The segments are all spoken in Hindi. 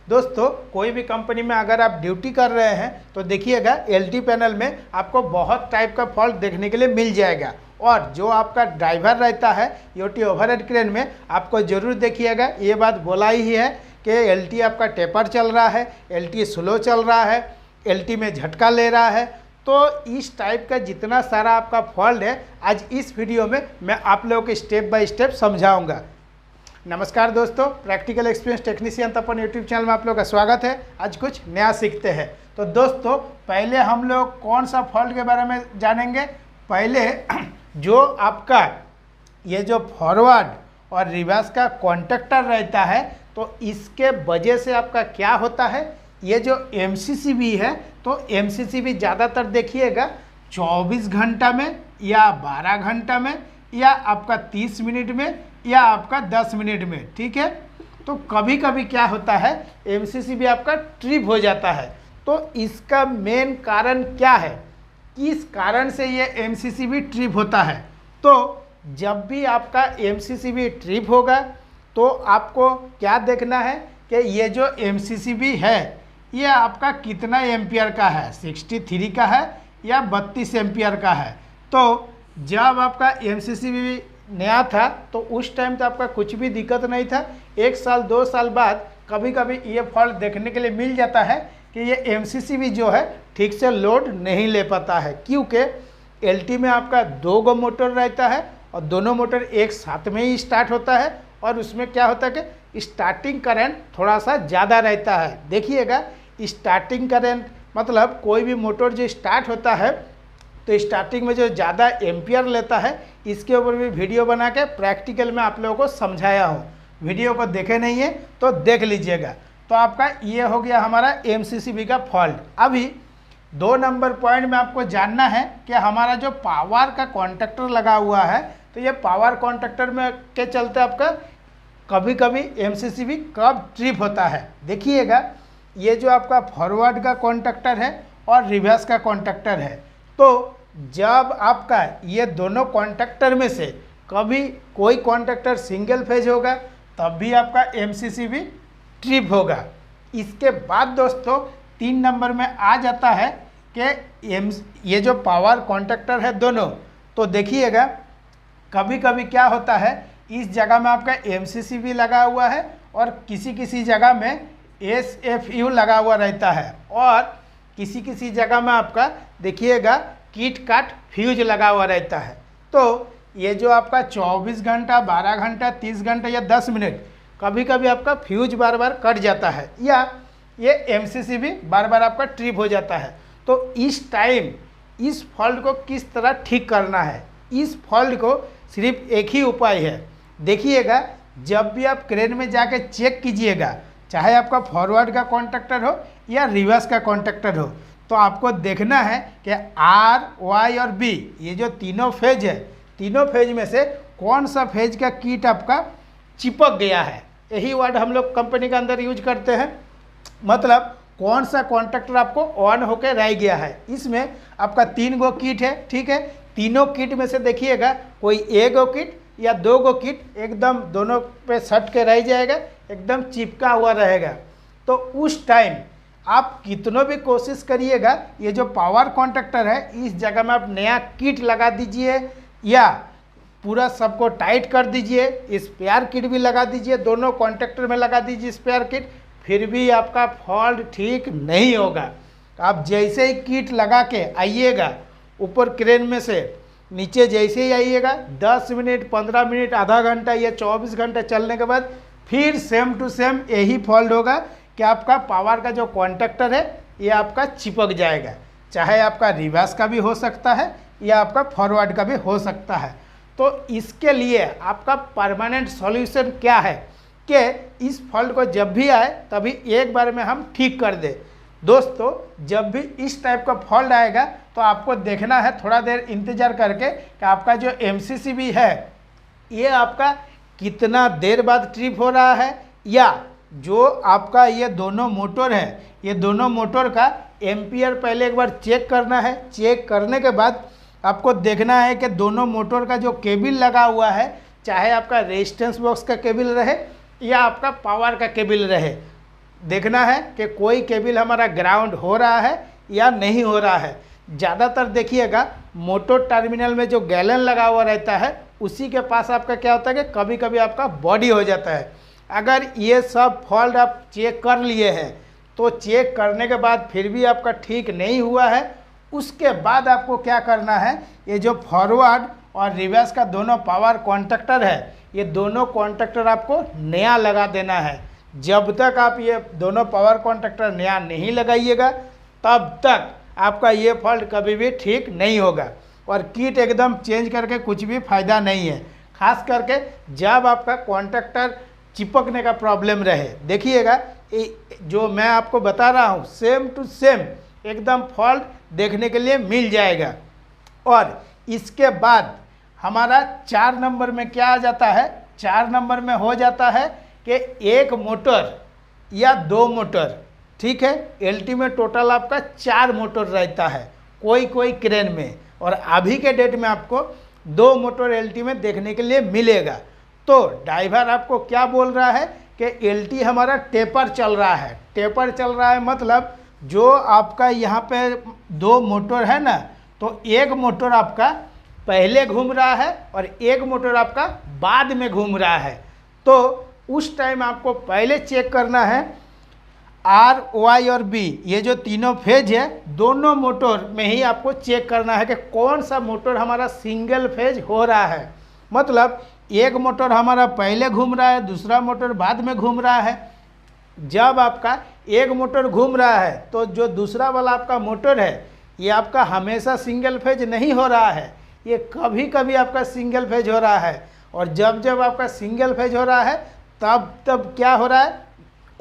दोस्तों कोई भी कंपनी में अगर आप ड्यूटी कर रहे हैं तो देखिएगा एलटी पैनल में आपको बहुत टाइप का फॉल्ट देखने के लिए मिल जाएगा। और जो आपका ड्राइवर रहता है ईओटी ओवरहेड क्रेन में, आपको ज़रूर देखिएगा, ये बात बोला ही है कि एलटी आपका टेपर चल रहा है, एलटी स्लो चल रहा है, एलटी में झटका ले रहा है। तो इस टाइप का जितना सारा आपका फॉल्ट है आज इस वीडियो में मैं आप लोगों को स्टेप बाय स्टेप समझाऊंगा। नमस्कार दोस्तों, प्रैक्टिकल एक्सपीरियंस टेक्नीशियन तपन यूट्यूब चैनल में आप लोगों का स्वागत है। आज कुछ नया सीखते हैं। तो दोस्तों पहले हम लोग कौन सा फॉल्ट के बारे में जानेंगे। पहले जो आपका ये जो फॉरवर्ड और रिवर्स का कॉन्टैक्टर रहता है तो इसके वजह से आपका क्या होता है, ये जो एमसीसीबी है तो एमसीसीबी ज़्यादातर देखिएगा 24 घंटा में या 12 घंटा में या आपका 30 मिनट में या आपका 10 मिनट में, ठीक है। तो कभी कभी क्या होता है एमसीसीबी आपका ट्रिप हो जाता है। तो इसका मेन कारण क्या है, किस कारण से ये एमसीसीबी ट्रिप होता है। तो जब भी आपका एमसीसीबी ट्रिप होगा तो आपको क्या देखना है कि ये जो एमसीसीबी है ये आपका कितना एम्पियर का है, 63 का है या 32 एम्पियर का है। तो जब आपका एमसीसीबी नया था तो उस टाइम तो आपका कुछ भी दिक्कत नहीं था। 1 साल 2 साल बाद कभी कभी ये फॉल्ट देखने के लिए मिल जाता है कि ये एमसीसीबी जो है ठीक से लोड नहीं ले पाता है, क्योंकि एलटी में आपका 2 गो मोटर रहता है और दोनों मोटर एक साथ में ही स्टार्ट होता है और उसमें क्या होता है कि स्टार्टिंग करंट थोड़ा सा ज़्यादा रहता है। देखिएगा स्टार्टिंग करंट मतलब कोई भी मोटर जो स्टार्ट होता है तो स्टार्टिंग में जो ज़्यादा एम्पियर लेता है, इसके ऊपर भी वीडियो बना के प्रैक्टिकल में आप लोगों को समझाया हूँ। वीडियो को देखे नहीं है तो देख लीजिएगा। तो आपका ये हो गया हमारा एमसीसीबी का फॉल्ट। अभी 2 नंबर पॉइंट में आपको जानना है कि हमारा जो पावर का कॉन्टैक्टर लगा हुआ है तो ये पावर कॉन्टैक्टर में के चलते आपका कभी कभी एमसीसीबी कब ट्रिप होता है। देखिएगा ये जो आपका फॉरवर्ड का कॉन्टैक्टर है और रिवर्स का कॉन्टैक्टर है, तो जब आपका ये दोनों कॉन्टैक्टर में से कभी कोई कॉन्टैक्टर सिंगल फेज होगा तब भी आपका एमसीसीबी ट्रिप होगा। इसके बाद दोस्तों 3 नंबर में आ जाता है कि ये जो पावर कॉन्टैक्टर है दोनों, तो देखिएगा कभी कभी क्या होता है इस जगह में आपका एमसीसीबी लगा हुआ है और किसी जगह में एसएफयू लगा हुआ रहता है और किसी जगह में आपका देखिएगा किट काट फ्यूज लगा हुआ रहता है। तो ये जो आपका 24 घंटा 12 घंटा 30 घंटा या 10 मिनट कभी कभी आपका फ्यूज बार बार कट जाता है या ये एमसीसीबी बार बार आपका ट्रिप हो जाता है। तो इस टाइम इस फॉल्ट को किस तरह ठीक करना है, इस फॉल्ट को सिर्फ एक ही उपाय है। देखिएगा जब भी आप क्रेन में जाके चेक कीजिएगा, चाहे आपका फॉरवर्ड का कॉन्टैक्टर हो या रिवर्स का कॉन्टैक्टर हो, तो आपको देखना है कि आर वाई और बी ये जो तीनों फेज है, तीनों फेज में से कौन सा फेज का कीट आपका चिपक गया है। यही वर्ड हम लोग कंपनी के अंदर यूज करते हैं, मतलब कौन सा कॉन्टैक्टर आपको ऑन होकर रह गया है। इसमें आपका 3 गो कीट है, ठीक है। तीनों कीट में से देखिएगा कोई 1 गो कीट या 2 गो कीट एकदम दोनों पे सट के रह जाएगा, एकदम चिपका हुआ रहेगा। तो उस टाइम आप कितनों भी कोशिश करिएगा, ये जो पावर कॉन्टैक्टर है इस जगह में आप नया किट लगा दीजिए या पूरा सबको टाइट कर दीजिए, स्पेयर किट भी लगा दीजिए, दोनों कॉन्टैक्टर में लगा दीजिए स्पेयर किट, फिर भी आपका फॉल्ट ठीक नहीं होगा। आप जैसे ही किट लगा के आइएगा ऊपर क्रेन में से नीचे जैसे ही आइएगा 10 मिनट 15 मिनट आधा घंटा या 24 घंटा चलने के बाद फिर सेम टू सेम यही फॉल्ट होगा कि आपका पावर का जो कॉन्टैक्टर है ये आपका चिपक जाएगा। चाहे आपका रिवर्स का भी हो सकता है या आपका फॉरवर्ड का भी हो सकता है। तो इसके लिए आपका परमानेंट सॉल्यूशन क्या है कि इस फॉल्ट को जब भी आए तभी एक बार में हम ठीक कर दें। दोस्तों जब भी इस टाइप का फॉल्ट आएगा तो आपको देखना है, थोड़ा देर इंतज़ार करके कि आपका जो एमसीसीबी है ये आपका कितना देर बाद ट्रिप हो रहा है, या जो आपका ये दोनों मोटर है ये दोनों मोटर का एम्पियर पहले एक बार चेक करना है। चेक करने के बाद आपको देखना है कि दोनों मोटर का जो केबल लगा हुआ है, चाहे आपका रेजिस्टेंस बॉक्स का केबल रहे या आपका पावर का केबल रहे, देखना है कि कोई केबल हमारा ग्राउंड हो रहा है या नहीं हो रहा है। ज़्यादातर देखिएगा मोटर टर्मिनल में जो गैलन लगा हुआ रहता है उसी के पास आपका क्या होता है कि कभी कभी आपका बॉडी हो जाता है। अगर ये सब फॉल्ट आप चेक कर लिए हैं तो चेक करने के बाद फिर भी आपका ठीक नहीं हुआ है, उसके बाद आपको क्या करना है, ये जो फॉरवर्ड और रिवर्स का दोनों पावर कॉन्टैक्टर है, ये दोनों कॉन्टैक्टर आपको नया लगा देना है। जब तक आप ये दोनों पावर कॉन्टैक्टर नया नहीं लगाइएगा तब तक आपका ये फॉल्ट कभी भी ठीक नहीं होगा। और किट एकदम चेंज करके कुछ भी फ़ायदा नहीं है, खास करके जब आपका कॉन्टैक्टर चिपकने का प्रॉब्लम रहे। देखिएगा जो मैं आपको बता रहा हूँ सेम टू सेम एकदम फॉल्ट देखने के लिए मिल जाएगा। और इसके बाद हमारा 4 नंबर में क्या आ जाता है, 4 नंबर में हो जाता है कि एक मोटर या 2 मोटर, ठीक है। एलटी में टोटल आपका 4 मोटर रहता है कोई कोई क्रेन में, और अभी के डेट में आपको 2 मोटर एलटी में देखने के लिए मिलेगा। तो ड्राइवर आपको क्या बोल रहा है कि एलटी हमारा टेपर चल रहा है। टेपर चल रहा है मतलब जो आपका यहाँ पे 2 मोटर है ना, तो एक मोटर आपका पहले घूम रहा है और एक मोटर आपका बाद में घूम रहा है। तो उस टाइम आपको पहले चेक करना है आर, वाई और बी, ये जो तीनों फेज है दोनों मोटर में ही आपको चेक करना है कि कौन सा मोटर हमारा सिंगल फेज हो रहा है। मतलब एक मोटर हमारा पहले घूम रहा है, दूसरा मोटर बाद में घूम रहा है। जब आपका एक मोटर घूम रहा है तो जो दूसरा वाला आपका मोटर है ये आपका हमेशा सिंगल फेज नहीं हो रहा है, ये कभी कभी आपका सिंगल फेज हो रहा है। और जब जब आपका सिंगल फेज हो रहा है तब क्या हो रहा है,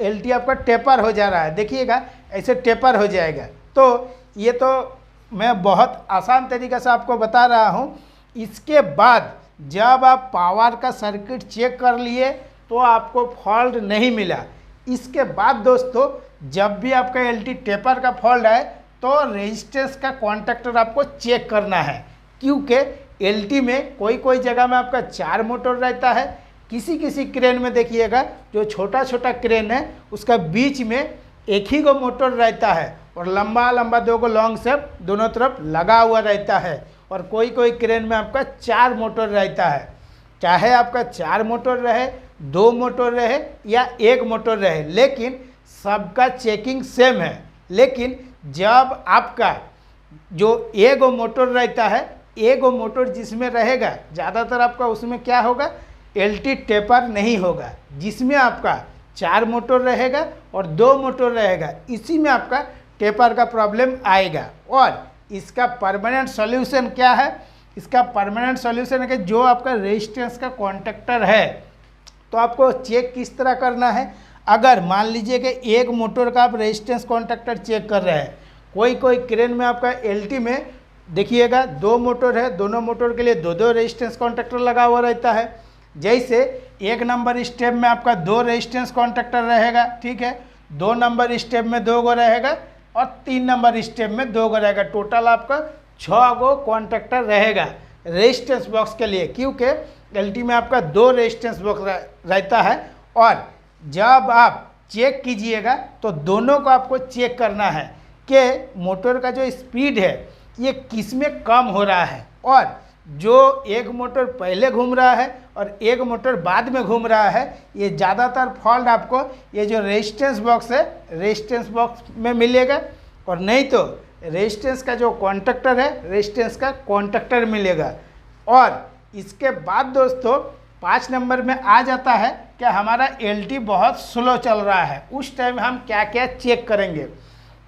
एलटी आपका टेपर हो जा रहा है। देखिएगा ऐसे टेपर हो जाएगा। तो ये तो मैं बहुत आसान तरीक़े से आपको बता रहा हूँ। इसके बाद जब आप पावर का सर्किट चेक कर लिए तो आपको फॉल्ट नहीं मिला। इसके बाद दोस्तों जब भी आपका एलटी टेपर का फॉल्ट आए तो रेजिस्टेंस का कॉन्टैक्टर आपको चेक करना है, क्योंकि एलटी में कोई कोई जगह में आपका 4 मोटर रहता है। किसी किसी क्रेन में देखिएगा जो छोटा छोटा क्रेन है उसका बीच में एक ही गो मोटर रहता है और लंबा लंबा 2 गो लॉन्ग सेप दोनों तरफ लगा हुआ रहता है। और कोई कोई क्रेन में आपका 4 मोटर रहता है। चाहे आपका 4 मोटर रहे, 2 मोटर रहे या 1 मोटर रहे, लेकिन सबका चेकिंग सेम है। लेकिन जब आपका जो एगो मोटर रहता है, एगो मोटर जिसमें रहेगा ज़्यादातर आपका उसमें क्या होगा, एलटी टेपर नहीं होगा। जिसमें आपका 4 मोटर रहेगा और 2 मोटर रहेगा, इसी में आपका टेपर का प्रॉब्लम आएगा। और इसका परमानेंट सॉल्यूशन क्या है, इसका परमानेंट सॉल्यूशन है कि जो आपका रेजिस्टेंस का कॉन्टैक्टर है तो आपको चेक किस तरह करना है। अगर मान लीजिए कि एक मोटर का आप रेजिस्टेंस कॉन्टैक्टर चेक कर रहे हैं, कोई कोई क्रेन में आपका एलटी में देखिएगा 2 मोटर है, दोनों मोटर के लिए 2 रेजिस्टेंस कॉन्टैक्टर लगा हुआ रहता है। जैसे 1 नंबर स्टेप में आपका 2 रेजिस्टेंस कॉन्टैक्टर रहेगा, ठीक है। 2 नंबर स्टेप में 2 गो रहेगा और 3 नंबर स्टेप में 2 गो रहेगा। टोटल आपका 6 गो कॉन्टैक्टर रहेगा रेजिस्टेंस बॉक्स के लिए, क्योंकि एलटी में आपका 2 रेजिस्टेंस बॉक्स रहता है। और जब आप चेक कीजिएगा तो दोनों को आपको चेक करना है कि मोटर का जो स्पीड है ये किस में कम हो रहा है, और जो एक मोटर पहले घूम रहा है और एक मोटर बाद में घूम रहा है, ये ज़्यादातर फॉल्ट आपको ये जो रेजिस्टेंस बॉक्स है रेजिस्टेंस बॉक्स में मिलेगा, और नहीं तो रेजिस्टेंस का जो कॉन्टैक्टर है रेजिस्टेंस का कॉन्टैक्टर मिलेगा। और इसके बाद दोस्तों 5 नंबर में आ जाता है कि हमारा एलटी बहुत स्लो चल रहा है। उस टाइम हम क्या क्या चेक करेंगे।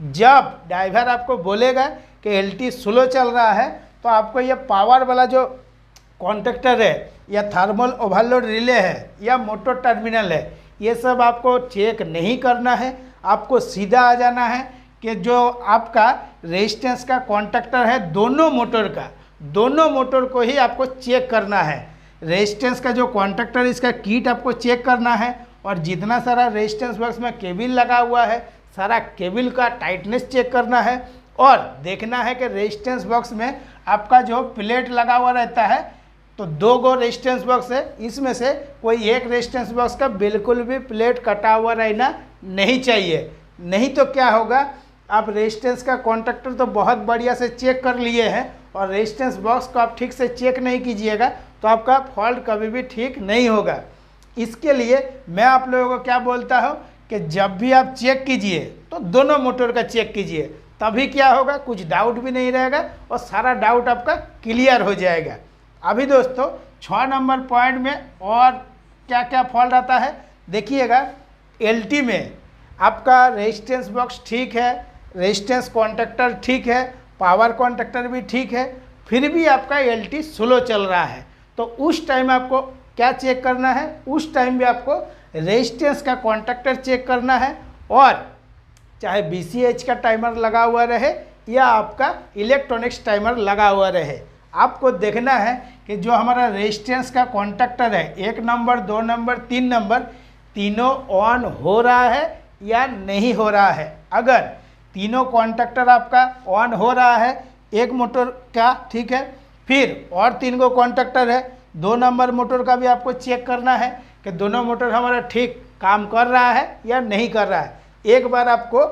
जब ड्राइवर आपको बोलेगा कि एलटी स्लो चल रहा है तो आपको ये पावर वाला जो कॉन्टैक्टर है या थर्मल ओवरलोड रिले है या मोटर टर्मिनल है, ये सब आपको चेक नहीं करना है। आपको सीधा आ जाना है कि जो आपका रेजिस्टेंस का कॉन्टैक्टर है दोनों मोटर का, दोनों मोटर को ही आपको चेक करना है। रेजिस्टेंस का जो कॉन्टैक्टर इसका किट आपको चेक करना है, और जितना सारा रेजिस्टेंस बॉक्स में केबल लगा हुआ है सारा केबल का टाइटनेस चेक करना है। और देखना है कि रेजिस्टेंस बॉक्स में आपका जो प्लेट लगा हुआ रहता है तो 2 गो रेजिस्टेंस बॉक्स है, इसमें से कोई एक रेजिस्टेंस बॉक्स का बिल्कुल भी प्लेट कटा हुआ रहना नहीं चाहिए। नहीं तो क्या होगा, आप रेजिस्टेंस का कॉन्टैक्टर तो बहुत बढ़िया से चेक कर लिए हैं और रेजिस्टेंस बॉक्स को आप ठीक से चेक नहीं कीजिएगा तो आपका फॉल्ट कभी भी ठीक नहीं होगा। इसके लिए मैं आप लोगों को क्या बोलता हूँ कि जब भी आप चेक कीजिए तो दोनों मोटर का चेक कीजिए, तभी क्या होगा, कुछ डाउट भी नहीं रहेगा और सारा डाउट आपका क्लियर हो जाएगा। अभी दोस्तों 6 नंबर पॉइंट में और क्या क्या फॉल्ट आता है देखिएगा। LT में आपका रेजिस्टेंस बॉक्स ठीक है, रेजिस्टेंस कॉन्टैक्टर ठीक है, पावर कॉन्टैक्टर भी ठीक है, फिर भी आपका LT स्लो चल रहा है, तो उस टाइम आपको क्या चेक करना है, उस टाइम भी आपको रेजिस्टेंस का कॉन्टैक्टर चेक करना है। और चाहे BCH का टाइमर लगा हुआ रहे या आपका इलेक्ट्रॉनिक्स टाइमर लगा हुआ रहे, आपको देखना है कि जो हमारा रेजिस्टेंस का कॉन्टैक्टर है 1 नंबर 2 नंबर 3 नंबर तीनों ऑन हो रहा है या नहीं हो रहा है। अगर तीनों कॉन्टैक्टर आपका ऑन हो रहा है एक मोटर का, ठीक है, फिर और 3 गो कॉन्टैक्टर है, 2 नंबर मोटर का भी आपको चेक करना है कि दोनों मोटर हमारा ठीक काम कर रहा है या नहीं कर रहा है। एक बार आपको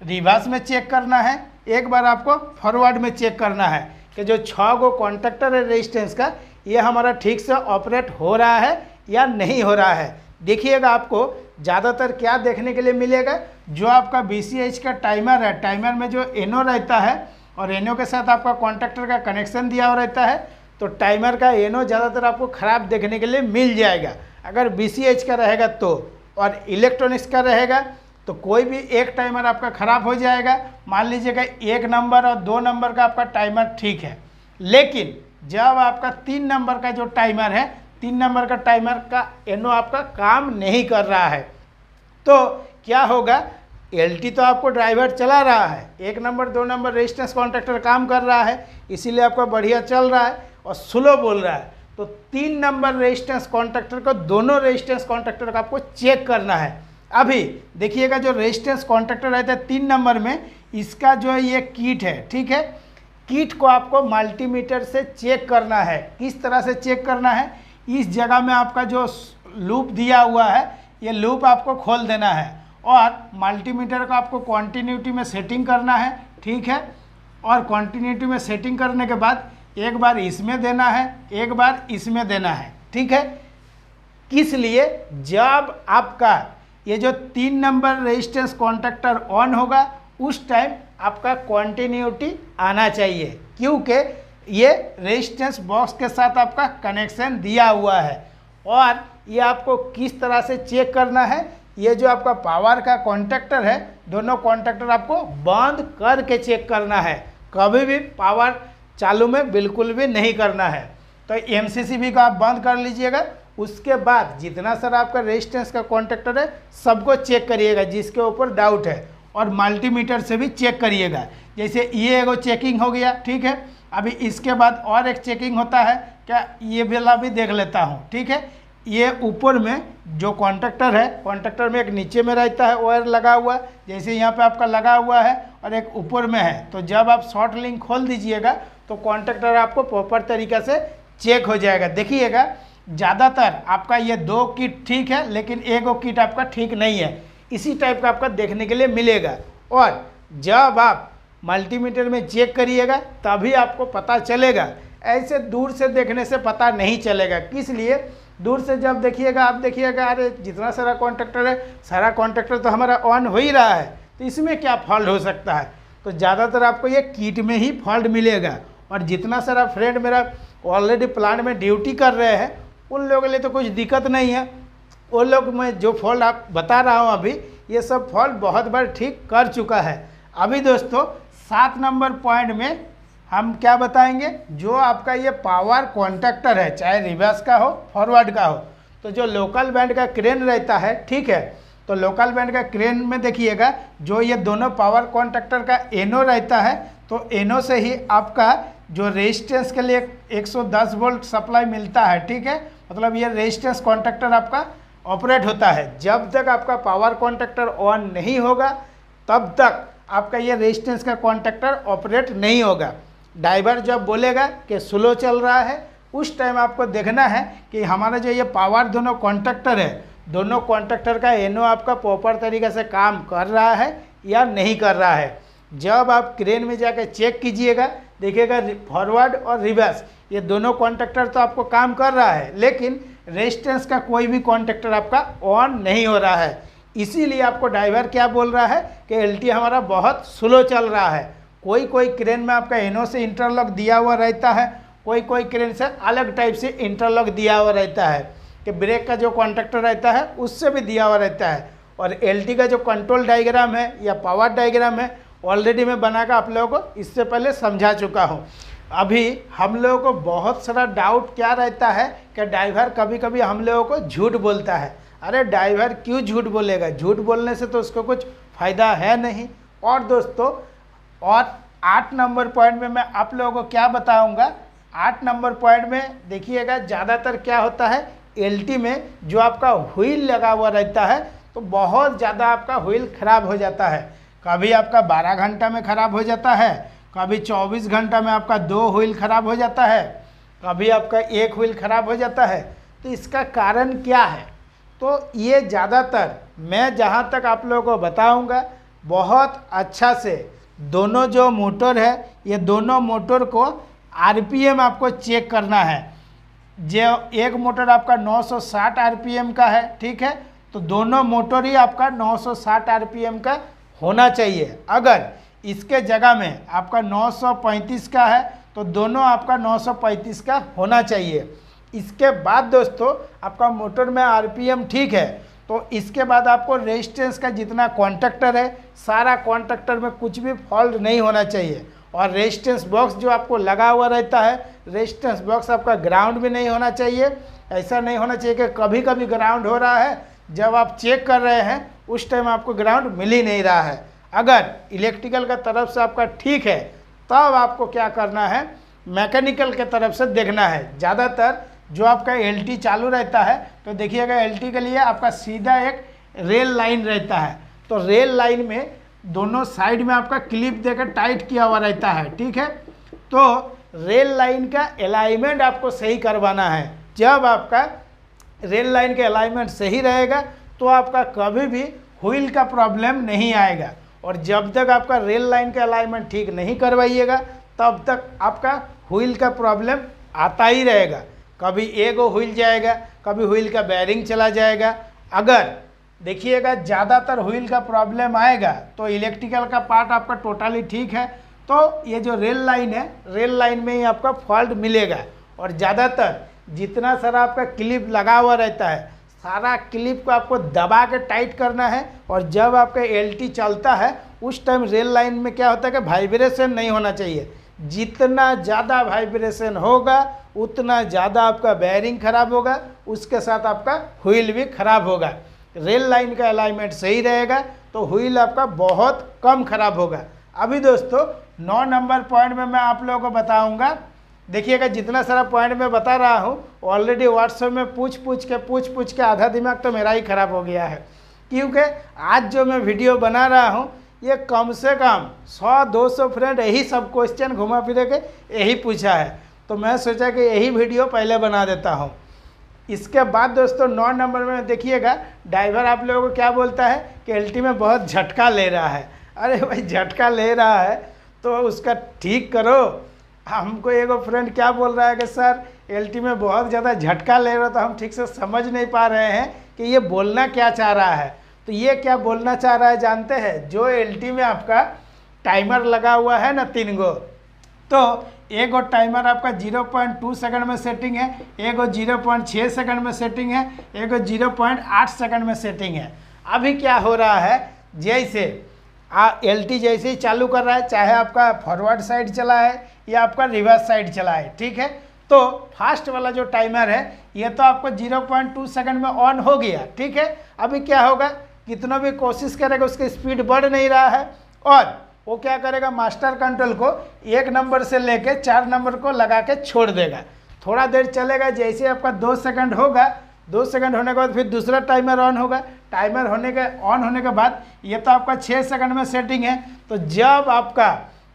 रिवर्स में चेक करना है, एक बार आपको फॉरवर्ड में चेक करना है कि जो 6 गो कॉन्टैक्टर है रेजिस्टेंस का, ये हमारा ठीक से ऑपरेट हो रहा है या नहीं हो रहा है। देखिएगा आपको ज़्यादातर क्या देखने के लिए मिलेगा, जो आपका BCH का टाइमर है, टाइमर में जो एनो रहता है और एनो के साथ आपका कॉन्टैक्टर का कनेक्शन दिया हुआ रहता है, तो टाइमर का एनो ज़्यादातर आपको ख़राब देखने के लिए मिल जाएगा। अगर BCH का रहेगा तो, और इलेक्ट्रॉनिक्स का रहेगा तो कोई भी एक टाइमर आपका ख़राब हो जाएगा। मान लीजिएगा 1 नंबर और 2 नंबर का आपका टाइमर ठीक है, लेकिन जब आपका 3 नंबर का जो टाइमर है, 3 नंबर का टाइमर का एनो आपका काम नहीं कर रहा है, तो क्या होगा, LT तो आपको ड्राइवर चला रहा है, 1 नंबर 2 नंबर रेजिस्टेंस कॉन्टैक्टर काम कर रहा है, इसीलिए आपका बढ़िया चल रहा है और स्लो बोल रहा है। तो 3 नंबर रेजिस्टेंस कॉन्टैक्टर को, दोनों रेजिस्टेंस कॉन्टैक्टर का आपको चेक करना है। अभी देखिएगा जो रेजिस्टेंस कॉन्टैक्टर रहता है 3 नंबर में, इसका जो है ये किट है, ठीक है, किट को आपको मल्टीमीटर से चेक करना है। किस तरह से चेक करना है, इस जगह में आपका जो लूप दिया हुआ है, ये लूप आपको खोल देना है और मल्टीमीटर को आपको कॉन्टिन्यूटी में सेटिंग करना है, ठीक है, और कॉन्टिन्यूटी में सेटिंग करने के बाद एक बार इसमें देना है, एक बार इसमें देना है, ठीक है। किस लिए, जब आपका ये जो 3 नंबर रेजिस्टेंस कॉन्टैक्टर ऑन होगा उस टाइम आपका कॉन्टिन्यूटी आना चाहिए, क्योंकि ये रेजिस्टेंस बॉक्स के साथ आपका कनेक्शन दिया हुआ है। और ये आपको किस तरह से चेक करना है, ये जो आपका पावर का कॉन्टैक्टर है, दोनों कॉन्टैक्टर आपको बंद करके चेक करना है, कभी भी पावर चालू में बिल्कुल भी नहीं करना है। तो MCCB को आप बंद कर लीजिएगा, उसके बाद जितना सारा आपका रेजिस्टेंस का कॉन्टैक्टर है सबको चेक करिएगा जिसके ऊपर डाउट है, और मल्टीमीटर से भी चेक करिएगा। जैसे ये एगो चेकिंग हो गया, ठीक है, अभी इसके बाद और एक चेकिंग होता है, क्या ये वाला भी देख लेता हूँ, ठीक है। ये ऊपर में जो कॉन्टैक्टर है, कॉन्टैक्टर में एक नीचे में रहता है वायर लगा हुआ, जैसे यहाँ पे आपका लगा हुआ है, और एक ऊपर में है, तो जब आप शॉर्ट लिंक खोल दीजिएगा तो कॉन्टैक्टर आपको प्रॉपर तरीक़े से चेक हो जाएगा। देखिएगा ज़्यादातर आपका ये 2 किट ठीक है, लेकिन एगो किट आपका ठीक नहीं है, इसी टाइप का आपका देखने के लिए मिलेगा। और जब आप मल्टीमीटर में चेक करिएगा तभी आपको पता चलेगा, ऐसे दूर से देखने से पता नहीं चलेगा। किस लिए, दूर से जब देखिएगा आप देखिएगा अरे जितना सारा कॉन्टैक्टर है, सारा कॉन्टैक्टर तो हमारा ऑन हो ही रहा है, तो इसमें क्या फॉल्ट हो सकता है। तो ज़्यादातर आपको ये किट में ही फॉल्ट मिलेगा। और जितना सारा फ्रेंड मेरा ऑलरेडी प्लांट में ड्यूटी कर रहे हैं उन लोगों के लिए तो कुछ दिक्कत नहीं है, वो लोग मैं जो फॉल्ट आप बता रहा हूँ अभी, ये सब फॉल्ट बहुत बार ठीक कर चुका है। अभी दोस्तों 7 नंबर पॉइंट में हम क्या बताएंगे, जो आपका ये पावर कॉन्टैक्टर है, चाहे रिवर्स का हो फॉरवर्ड का हो, तो जो लोकल बैंड का क्रेन रहता है, ठीक है, तो लोकल बैंड का क्रेन में देखिएगा जो ये दोनों पावर कॉन्टैक्टर का एनो रहता है, तो एनो से ही आपका जो रेजिस्टेंस के लिए 110 वोल्ट सप्लाई मिलता है, ठीक है, मतलब ये रेजिस्टेंस कॉन्टैक्टर आपका ऑपरेट होता है। जब तक आपका पावर कॉन्टैक्टर ऑन नहीं होगा तब तक आपका ये रेजिस्टेंस का कॉन्टैक्टर ऑपरेट नहीं होगा। ड्राइवर जब बोलेगा कि स्लो चल रहा है उस टाइम आपको देखना है कि हमारा जो ये पावर दोनों कॉन्ट्रैक्टर है, दोनों कॉन्ट्रैक्टर का एनो आपका प्रॉपर तरीके से काम कर रहा है या नहीं कर रहा है। जब आप क्रेन में जाकर चेक कीजिएगा, देखिएगा फॉरवर्ड और रिवर्स ये दोनों कॉन्ट्रैक्टर तो आपको काम कर रहा है, लेकिन रेजिस्टेंस का कोई भी कॉन्ट्रैक्टर आपका ऑन नहीं हो रहा है। इसीलिए आपको ड्राइवर क्या बोल रहा है कि एलटी हमारा बहुत स्लो चल रहा है। कोई कोई क्रेन में आपका एनो से इंटरलॉक दिया हुआ रहता है, कोई कोई क्रेन से अलग टाइप से इंटरलॉक दिया हुआ रहता है कि ब्रेक का जो कॉन्ट्रैक्टर रहता है उससे भी दिया हुआ रहता है। और एलटी का जो कंट्रोल डायग्राम है या पावर डायग्राम है ऑलरेडी मैं बनाकर आप लोगों को इससे पहले समझा चुका हूँ। अभी हम लोगों को बहुत सारा डाउट क्या रहता है कि ड्राइवर कभी कभी हम लोगों को झूठ बोलता है। अरे ड्राइवर क्यों झूठ बोलेगा, झूठ बोलने से तो उसको कुछ फ़ायदा है नहीं। और दोस्तों और 8 नंबर पॉइंट में मैं आप लोगों को क्या बताऊंगा, 8 नंबर पॉइंट में देखिएगा ज़्यादातर क्या होता है एलटी में जो आपका व्हील लगा हुआ रहता है तो बहुत ज़्यादा आपका व्हील ख़राब हो जाता है। कभी आपका 12 घंटा में ख़राब हो जाता है, कभी 24 घंटा में आपका 2 व्हील ख़राब हो जाता है, कभी आपका 1 व्हील ख़राब हो जाता है। तो इसका कारण क्या है, तो ये ज़्यादातर मैं जहाँ तक आप लोगों को बताऊँगा बहुत अच्छा से दोनों जो मोटर है ये दोनों मोटर को आरपीएम आपको चेक करना है। जो एक मोटर आपका 960 आरपीएम का है, ठीक है, तो दोनों मोटर ही आपका 960 आरपीएम का होना चाहिए। अगर इसके जगह में आपका 935 का है तो दोनों आपका 935 का होना चाहिए। इसके बाद दोस्तों आपका मोटर में आरपीएम ठीक है तो इसके बाद आपको रेजिस्टेंस का जितना कॉन्ट्रैक्टर है सारा कॉन्ट्रैक्टर में कुछ भी फॉल्ट नहीं होना चाहिए। और रेजिस्टेंस बॉक्स जो आपको लगा हुआ रहता है रेजिस्टेंस बॉक्स आपका ग्राउंड भी नहीं होना चाहिए। ऐसा नहीं होना चाहिए कि कभी कभी ग्राउंड हो रहा है, जब आप चेक कर रहे हैं उस टाइम आपको ग्राउंड मिल ही नहीं रहा है। अगर इलेक्ट्रिकल का तरफ से आपका ठीक है तब आपको क्या करना है मैकेनिकल के तरफ से देखना है। ज़्यादातर जो आपका एलटी चालू रहता है तो देखिएगा एलटी के लिए आपका सीधा एक रेल लाइन रहता है, तो रेल लाइन में दोनों साइड में आपका क्लिप देकर टाइट किया हुआ रहता है, ठीक है। तो रेल लाइन का अलाइनमेंट आपको सही करवाना है। जब आपका रेल लाइन का अलाइनमेंट सही रहेगा तो आपका कभी भी व्हील का प्रॉब्लम नहीं आएगा। और जब तक आपका रेल लाइन का अलाइनमेंट ठीक नहीं करवाइएगा तब तक आपका व्हील का प्रॉब्लम आता ही रहेगा। कभी एक व्हील जाएगा, कभी व्हील का बेयरिंग चला जाएगा। अगर देखिएगा ज़्यादातर व्हील का प्रॉब्लम आएगा तो इलेक्ट्रिकल का पार्ट आपका टोटली ठीक है, तो ये जो रेल लाइन है रेल लाइन में ही आपका फॉल्ट मिलेगा। और ज़्यादातर जितना सारा आपका क्लिप लगा हुआ रहता है सारा क्लिप को आपको दबा के टाइट करना है। और जब आपका एलटी चलता है उस टाइम रेल लाइन में क्या होता है कि वाइब्रेशन नहीं होना चाहिए। जितना ज़्यादा वाइब्रेशन होगा उतना ज़्यादा आपका बेयरिंग खराब होगा, उसके साथ आपका व्हील भी खराब होगा। रेल लाइन का अलाइनमेंट सही रहेगा तो व्हील आपका बहुत कम खराब होगा। अभी दोस्तों 9 नंबर पॉइंट में मैं आप लोगों को बताऊंगा। देखिएगा जितना सारा पॉइंट मैं बता रहा हूँ ऑलरेडी व्हाट्सएप में पूछ के आधा दिमाग तो मेरा ही खराब हो गया है, क्योंकि आज जो मैं वीडियो बना रहा हूँ ये कम से कम 100-200 फ्रेंड यही सब क्वेश्चन घुमा फिरे के यही पूछा है, तो मैं सोचा कि यही वीडियो पहले बना देता हूँ। इसके बाद दोस्तों 9 नंबर में देखिएगा ड्राइवर आप लोगों को क्या बोलता है कि एलटी में बहुत झटका ले रहा है। अरे भाई झटका ले रहा है तो उसका ठीक करो। हमको एगो फ्रेंड क्या बोल रहा है कि सर एलटी में बहुत ज़्यादा झटका ले रहा है तो हम ठीक से समझ नहीं पा रहे हैं कि ये बोलना क्या चाह रहा है। तो ये क्या बोलना चाह रहा है जानते हैं, जो एलटी में आपका टाइमर लगा हुआ है ना 3 गो, तो एक गो टाइमर आपका 0.2 सेकंड में सेटिंग है, एक गो 0.6 सेकंड में सेटिंग है, एक गो 0.8 सेकंड में सेटिंग है। अभी क्या हो रहा है जैसे एलटी जैसे ही चालू कर रहा है, चाहे आपका फॉरवर्ड साइड चला है या आपका रिवर्स साइड चला है, ठीक है, तो फास्ट वाला जो टाइमर है ये तो आपको 0.2 सेकंड में ऑन हो गया, ठीक है। अभी क्या होगा कितना भी कोशिश करेगा उसकी स्पीड बढ़ नहीं रहा है और वो क्या करेगा मास्टर कंट्रोल को 1 नंबर से लेके 4 नंबर को लगा के छोड़ देगा। थोड़ा देर चलेगा, जैसे आपका 2 सेकंड होगा, 2 सेकंड होने के बाद फिर दूसरा टाइमर ऑन होगा। टाइमर ऑन होने के बाद ये तो आपका 6 सेकंड में सेटिंग है, तो जब आपका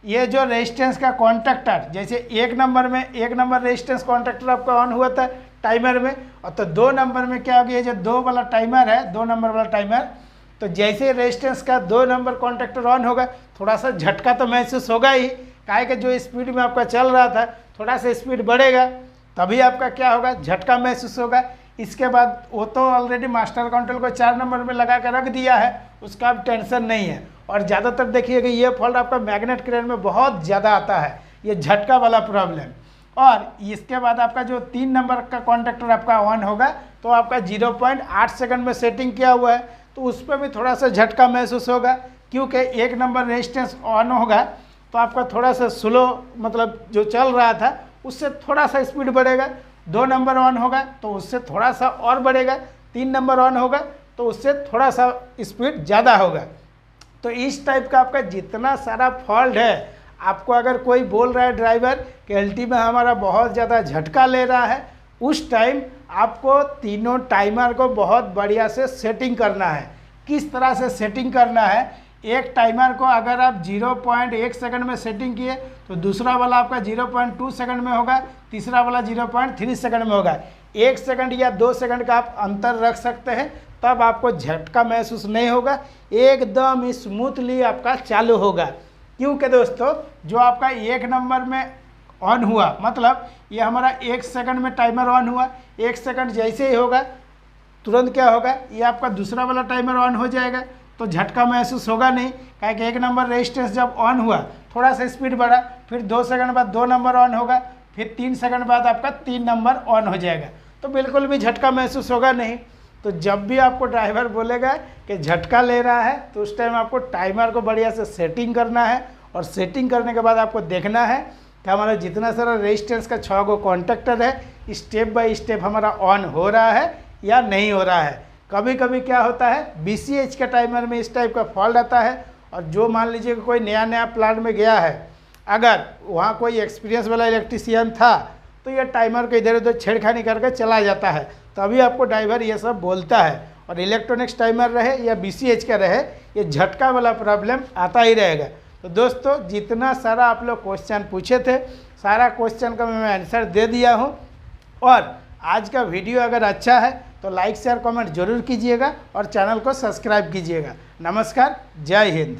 ये जो रेजिस्टेंस का कॉन्टैक्टर, जैसे एक नंबर रेजिस्टेंस कॉन्टैक्टर आपका ऑन हुआ था टाइमर में, और तो 2 नंबर में क्या हो गया, जो 2 वाला टाइमर है, 2 नंबर वाला टाइमर, तो जैसे रेजिस्टेंस का 2 नंबर कॉन्टैक्टर ऑन होगा, थोड़ा सा झटका तो महसूस होगा ही, काहे कि जो स्पीड में आपका चल रहा था थोड़ा सा स्पीड बढ़ेगा तभी आपका क्या होगा, झटका महसूस होगा। इसके बाद वो तो ऑलरेडी मास्टर कंट्रोल को 4 नंबर में लगा कर रख दिया है, उसका अब टेंशन नहीं है। और ज़्यादातर देखिएगा ये फॉल्ट आपका मैग्नेट क्रेन में बहुत ज़्यादा आता है, ये झटका वाला प्रॉब्लम। और इसके बाद आपका जो 3 नंबर का कॉन्टैक्टर आपका ऑन होगा तो आपका 0.8 सेकंड में सेटिंग किया हुआ है, तो उस पर भी थोड़ा सा झटका महसूस होगा, क्योंकि 1 नंबर रेजिस्टेंस ऑन होगा तो आपका थोड़ा सा स्लो, मतलब जो चल रहा था उससे थोड़ा सा स्पीड बढ़ेगा। 2 नंबर ऑन होगा तो उससे थोड़ा सा और बढ़ेगा, 3 नंबर ऑन होगा तो उससे थोड़ा सा स्पीड ज़्यादा होगा। तो इस टाइप का आपका जितना सारा फॉल्ट है, आपको अगर कोई बोल रहा है ड्राइवर कि एलटी में हमारा बहुत ज़्यादा झटका ले रहा है, उस टाइम आपको तीनों टाइमर को बहुत बढ़िया से सेटिंग करना है। किस तरह से सेटिंग करना है, एक टाइमर को अगर आप 0.1 सेकंड में सेटिंग किए तो दूसरा वाला आपका 0.2 सेकंड में होगा, तीसरा वाला 0.3 सेकंड में होगा। 1 सेकंड या 2 सेकंड का आप अंतर रख सकते हैं, तब आपको झटका महसूस नहीं होगा, एकदम स्मूथली आपका चालू होगा। क्योंकि दोस्तों जो आपका 1 नंबर में ऑन हुआ, मतलब ये हमारा 1 सेकंड में टाइमर ऑन हुआ, 1 सेकंड जैसे ही होगा तुरंत क्या होगा, ये आपका दूसरा वाला टाइमर ऑन हो जाएगा, तो झटका महसूस होगा नहीं। काहे कि 1 नंबर रेजिस्टेंस जब ऑन हुआ थोड़ा सा स्पीड बढ़ा, फिर 2 सेकंड बाद 2 नंबर ऑन होगा, फिर 3 सेकंड बाद आपका 3 नंबर ऑन हो जाएगा, तो बिल्कुल भी झटका महसूस होगा नहीं। तो जब भी आपको ड्राइवर बोलेगा कि झटका ले रहा है तो उस टाइम आपको टाइमर को बढ़िया से सेटिंग करना है, और सेटिंग करने के बाद आपको देखना है कि हमारा जितना सारा रेजिस्टेंस का 6 गो कॉन्टैक्टर है स्टेप बाय स्टेप हमारा ऑन हो रहा है या नहीं हो रहा है। कभी कभी क्या होता है, BCH के टाइमर में इस टाइप का फॉल्ट आता है, और जो मान लीजिए कि कोई नया प्लांट में गया है, अगर वहाँ कोई एक्सपीरियंस वाला इलेक्ट्रीशियन था तो ये टाइमर को इधर उधर छेड़खानी करके चला जाता है, तभी आपको ड्राइवर ये सब बोलता है। और इलेक्ट्रॉनिक्स टाइमर रहे या BCH का रहे, ये झटका वाला प्रॉब्लम आता ही रहेगा। तो दोस्तों जितना सारा आप लोग क्वेश्चन पूछे थे, सारा क्वेश्चन का मैं आंसर दे दिया हूँ। और आज का वीडियो अगर अच्छा है तो लाइक शेयर कमेंट जरूर कीजिएगा और चैनल को सब्सक्राइब कीजिएगा। नमस्कार, जय हिंद।